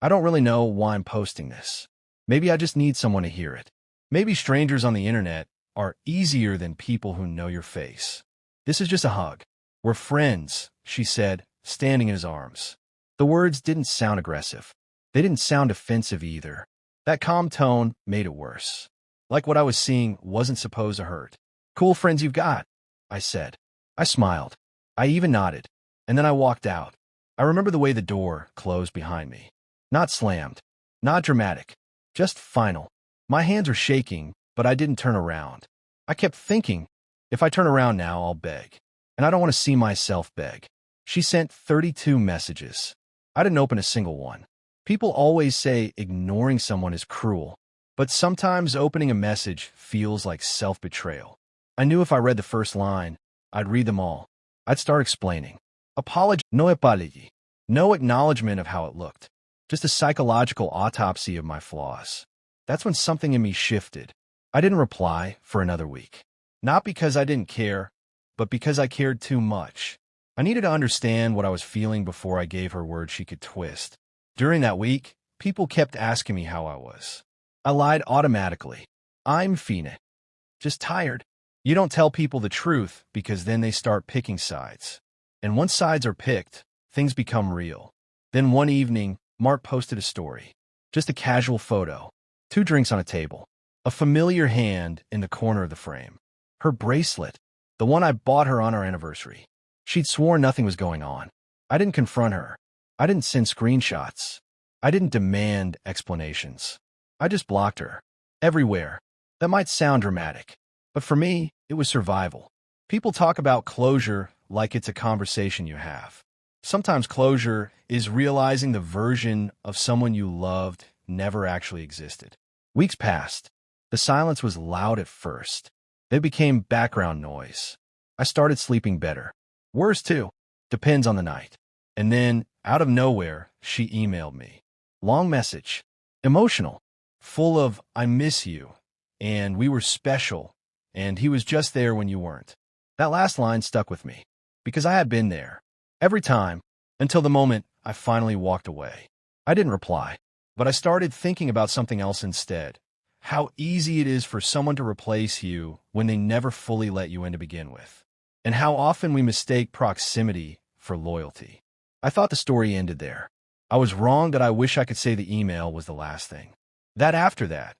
I don't really know why I'm posting this. Maybe I just need someone to hear it. Maybe strangers on the internet are easier than people who know your face. This is just a hug. We're friends, she said, standing in his arms. The words didn't sound aggressive. They didn't sound offensive either. That calm tone made it worse. Like what I was seeing wasn't supposed to hurt. Cool friends you've got, I said. I smiled. I even nodded. And then I walked out. I remember the way the door closed behind me. Not slammed. Not dramatic. Just final. My hands were shaking, but I didn't turn around. I kept thinking, if I turn around now, I'll beg. And I don't want to see myself beg. She sent 32 messages. I didn't open a single one. People always say ignoring someone is cruel, but sometimes opening a message feels like self-betrayal. I knew if I read the first line, I'd read them all. I'd start explaining. Apology, no apology. No acknowledgement of how it looked. Just a psychological autopsy of my flaws. That's when something in me shifted. I didn't reply for another week. Not because I didn't care, but because I cared too much. I needed to understand what I was feeling before I gave her words she could twist. During that week, people kept asking me how I was. I lied automatically. I'm fine. Just tired. You don't tell people the truth because then they start picking sides. And once sides are picked, things become real. Then one evening, Mark posted a story. Just a casual photo. 2 drinks on a table. A familiar hand in the corner of the frame. Her bracelet. The one I bought her on our anniversary. She'd sworn nothing was going on. I didn't confront her. I didn't send screenshots. I didn't demand explanations. I just blocked her. Everywhere. That might sound dramatic, but for me, it was survival. People talk about closure like it's a conversation you have. Sometimes closure is realizing the version of someone you loved never actually existed. Weeks passed. The silence was loud at first. It became background noise. I started sleeping better. Worse too. Depends on the night. And then, out of nowhere, she emailed me. Long message. Emotional. Full of, I miss you. And we were special. And he was just there when you weren't. That last line stuck with me. Because I had been there. Every time. Until the moment I finally walked away. I didn't reply. But I started thinking about something else instead. How easy it is for someone to replace you when they never fully let you in to begin with. And how often we mistake proximity for loyalty. I thought the story ended there. I was wrong that I wish I could say the email was the last thing. That after that,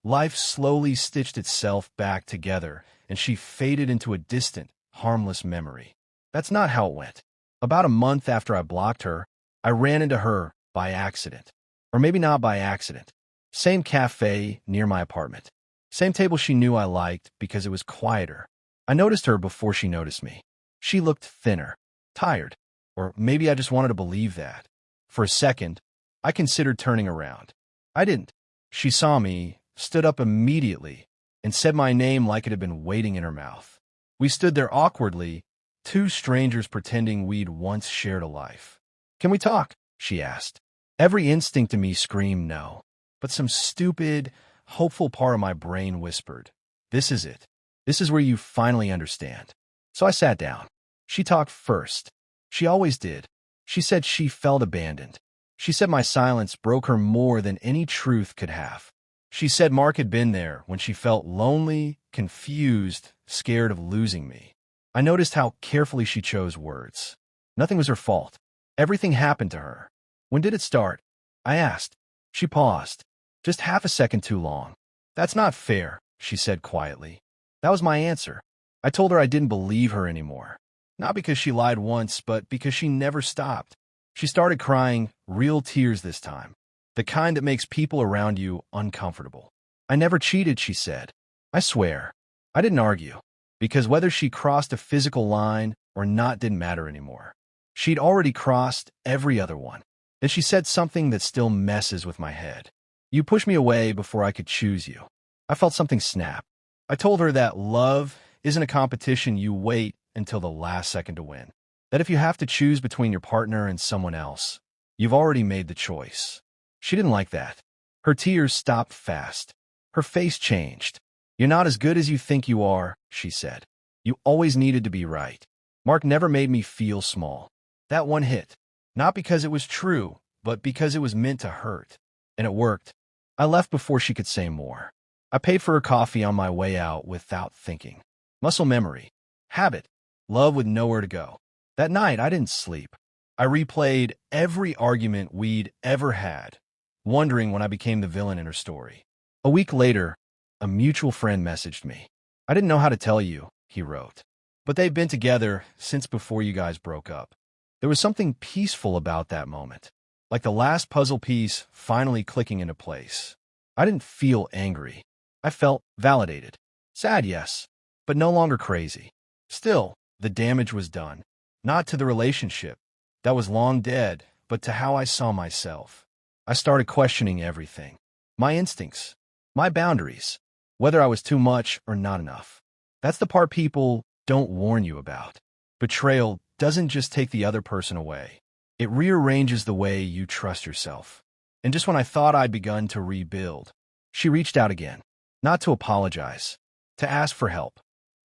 life slowly stitched itself back together and she faded into a distant, harmless memory. That's not how it went. About a month after I blocked her, I ran into her by accident. Or maybe not by accident. Same cafe near my apartment. Same table she knew I liked because it was quieter. I noticed her before she noticed me. She looked thinner, tired, or maybe I just wanted to believe that. For a second, I considered turning around. I didn't. She saw me, stood up immediately, and said my name like it had been waiting in her mouth. We stood there awkwardly, 2 strangers pretending we'd once shared a life. Can we talk? She asked. Every instinct in me screamed no. But some stupid, hopeful part of my brain whispered, this is it. This is where you finally understand. So I sat down. She talked first. She always did. She said she felt abandoned. She said my silence broke her more than any truth could have. She said Mark had been there when she felt lonely, confused, scared of losing me. I noticed how carefully she chose words. Nothing was her fault. Everything happened to her. When did it start? I asked. She paused. Just half a second too long. That's not fair, she said quietly. That was my answer. I told her I didn't believe her anymore. Not because she lied once, but because she never stopped. She started crying, real tears this time. The kind that makes people around you uncomfortable. I never cheated, she said. I swear. I didn't argue. Because whether she crossed a physical line or not didn't matter anymore. She'd already crossed every other one. Then she said something that still messes with my head. You pushed me away before I could choose you. I felt something snap. I told her that love isn't a competition you wait until the last second to win. That if you have to choose between your partner and someone else, you've already made the choice. She didn't like that. Her tears stopped fast. Her face changed. You're not as good as you think you are, she said. You always needed to be right. Mark never made me feel small. That one hit. Not because it was true, but because it was meant to hurt. And it worked. I left before she could say more. I paid for her coffee on my way out without thinking. Muscle memory. Habit. Love with nowhere to go. That night, I didn't sleep. I replayed every argument we'd ever had, wondering when I became the villain in her story. A week later, a mutual friend messaged me. I didn't know how to tell you, he wrote. But they've been together since before you guys broke up. There was something peaceful about that moment, like the last puzzle piece finally clicking into place. I didn't feel angry. I felt validated. Sad, yes, but no longer crazy. Still, the damage was done. Not to the relationship. That was long dead, but to how I saw myself. I started questioning everything. My instincts. My boundaries. Whether I was too much or not enough. That's the part people don't warn you about. Betrayal doesn't just take the other person away. It rearranges the way you trust yourself. And just when I thought I'd begun to rebuild, she reached out again. Not to apologize, to ask for help.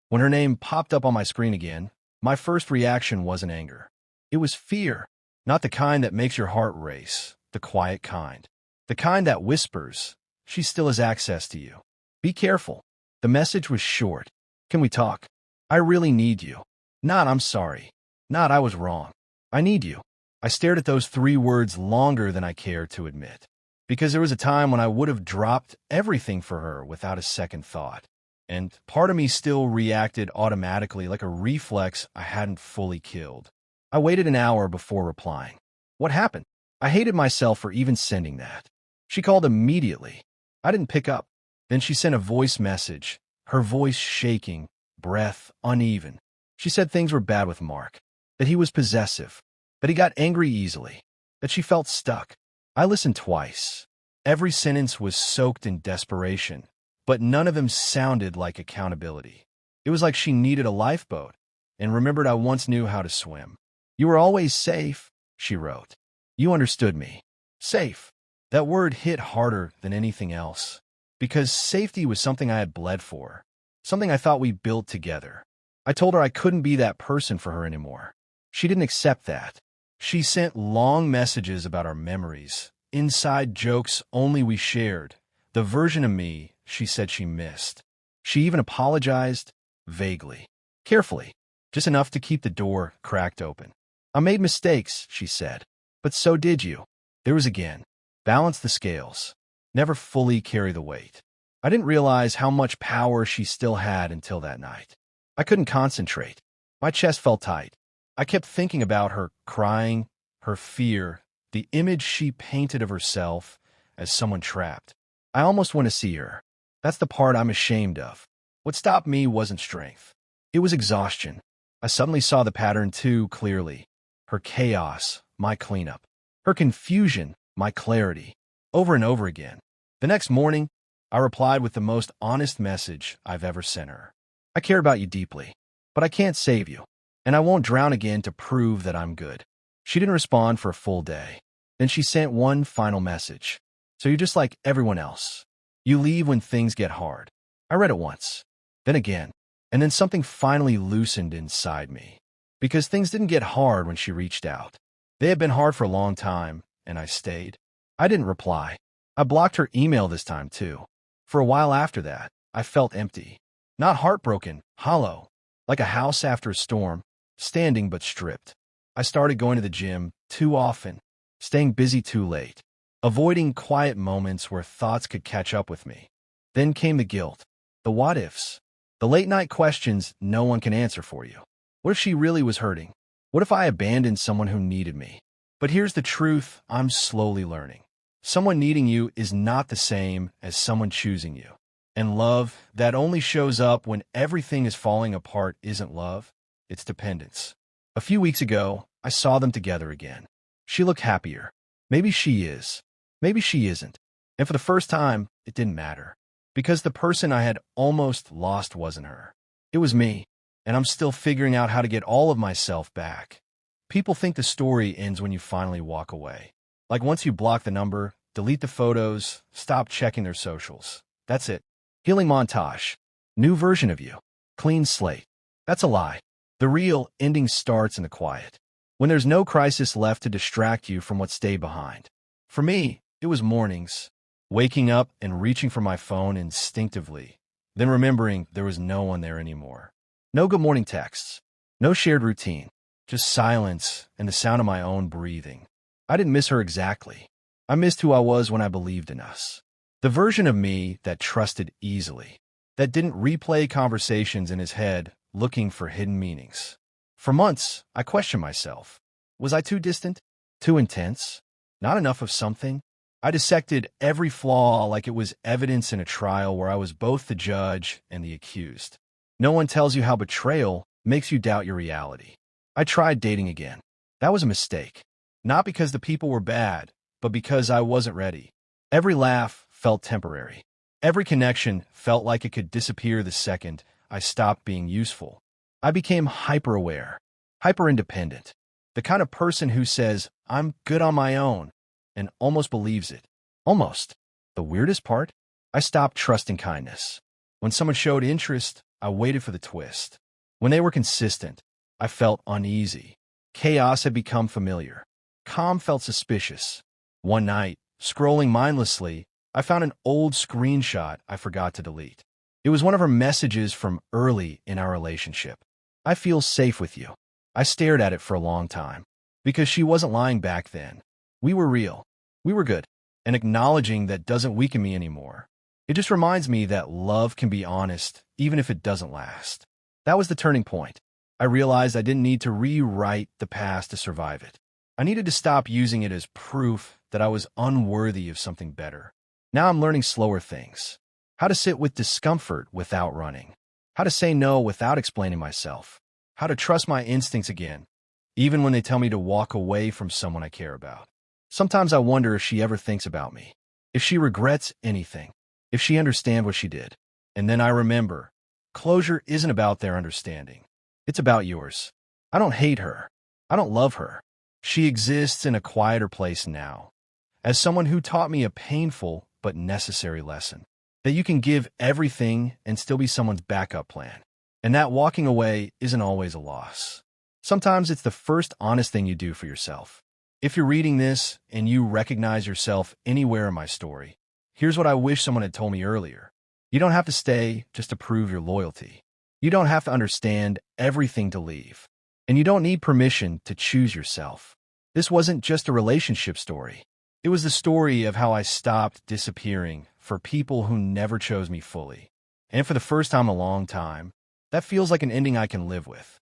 When her name popped up on my screen again, my first reaction wasn't anger. It was fear, not the kind that makes your heart race, the quiet kind. The kind that whispers, she still has access to you. Be careful. The message was short. Can we talk? I really need you. Not I'm sorry. Not I was wrong. I need you. I stared at those 3 words longer than I cared to admit. Because there was a time when I would have dropped everything for her without a second thought. And part of me still reacted automatically like a reflex I hadn't fully killed. I waited an hour before replying. What happened? I hated myself for even sending that. She called immediately. I didn't pick up. Then she sent a voice message, her voice shaking, breath uneven. She said things were bad with Mark, that he was possessive, that he got angry easily, that she felt stuck. I listened twice. Every sentence was soaked in desperation, but none of them sounded like accountability. It was like she needed a lifeboat and remembered I once knew how to swim. You were always safe, she wrote. You understood me. Safe. That word hit harder than anything else, because safety was something I had bled for, something I thought we built together. I told her I couldn't be that person for her anymore. She didn't accept that. She sent long messages about our memories, inside jokes only we shared, the version of me she said she missed. She even apologized, vaguely, carefully, just enough to keep the door cracked open. I made mistakes, she said, but so did you. There was again. Balance the scales. Never fully carry the weight. I didn't realize how much power she still had until that night. I couldn't concentrate. My chest felt tight. I kept thinking about her crying, her fear, the image she painted of herself as someone trapped. I almost want to see her. That's the part I'm ashamed of. What stopped me wasn't strength. It was exhaustion. I suddenly saw the pattern too clearly. Her chaos, my cleanup. Her confusion, my clarity. Over and over again. The next morning, I replied with the most honest message I've ever sent her. I care about you deeply, but I can't save you, and I won't drown again to prove that I'm good. She didn't respond for a full day. Then she sent one final message. So you're just like everyone else. You leave when things get hard. I read it once, then again, and then something finally loosened inside me. Because things didn't get hard when she reached out. They had been hard for a long time, and I stayed. I didn't reply. I blocked her email this time, too. For a while after that, I felt empty. Not heartbroken, hollow. Like a house after a storm, standing but stripped. I started going to the gym too often, staying busy too late, avoiding quiet moments where thoughts could catch up with me. Then came the guilt, the what-ifs, the late-night questions no one can answer for you. What if she really was hurting? What if I abandoned someone who needed me? But here's the truth I'm slowly learning. Someone needing you is not the same as someone choosing you. And love that only shows up when everything is falling apart isn't love, it's dependence. A few weeks ago, I saw them together again. She looked happier. Maybe she is. Maybe she isn't. And for the first time, it didn't matter. Because the person I had almost lost wasn't her. It was me. And I'm still figuring out how to get all of myself back. People think the story ends when you finally walk away. Like once you block the number, delete the photos, stop checking their socials. That's it. Healing montage. New version of you. Clean slate. That's a lie. The real ending starts in the quiet. When there's no crisis left to distract you from what stayed behind. For me, it was mornings, waking up and reaching for my phone instinctively, then remembering there was no one there anymore. No good morning texts, no shared routine, just silence and the sound of my own breathing. I didn't miss her exactly. I missed who I was when I believed in us. The version of me that trusted easily, that didn't replay conversations in his head looking for hidden meanings. For months, I questioned myself. Was I too distant? Too intense? Not enough of something? I dissected every flaw like it was evidence in a trial where I was both the judge and the accused. No one tells you how betrayal makes you doubt your reality. I tried dating again. That was a mistake. Not because the people were bad, but because I wasn't ready. Every laugh felt temporary. Every connection felt like it could disappear the second I stopped being useful. I became hyper-aware, hyper-independent, the kind of person who says, "I'm good on my own," and almost believes it. Almost. The weirdest part? I stopped trusting kindness. When someone showed interest, I waited for the twist. When they were consistent, I felt uneasy. Chaos had become familiar. Calm felt suspicious. One night, scrolling mindlessly, I found an old screenshot I forgot to delete. It was one of her messages from early in our relationship. "I feel safe with you." I stared at it for a long time. Because she wasn't lying back then. We were real. We were good. And acknowledging that doesn't weaken me anymore. It just reminds me that love can be honest, even if it doesn't last. That was the turning point. I realized I didn't need to rewrite the past to survive it. I needed to stop using it as proof that I was unworthy of something better. Now I'm learning slower things. How to sit with discomfort without running. How to say no without explaining myself. How to trust my instincts again, even when they tell me to walk away from someone I care about. Sometimes I wonder if she ever thinks about me, if she regrets anything, if she understands what she did. And then I remember, closure isn't about their understanding. It's about yours. I don't hate her. I don't love her. She exists in a quieter place now, as someone who taught me a painful but necessary lesson. That you can give everything and still be someone's backup plan. And that walking away isn't always a loss. Sometimes it's the first honest thing you do for yourself. If you're reading this and you recognize yourself anywhere in my story, here's what I wish someone had told me earlier. You don't have to stay just to prove your loyalty. You don't have to understand everything to leave. And you don't need permission to choose yourself. This wasn't just a relationship story. It was the story of how I stopped disappearing for people who never chose me fully. And for the first time in a long time, that feels like an ending I can live with.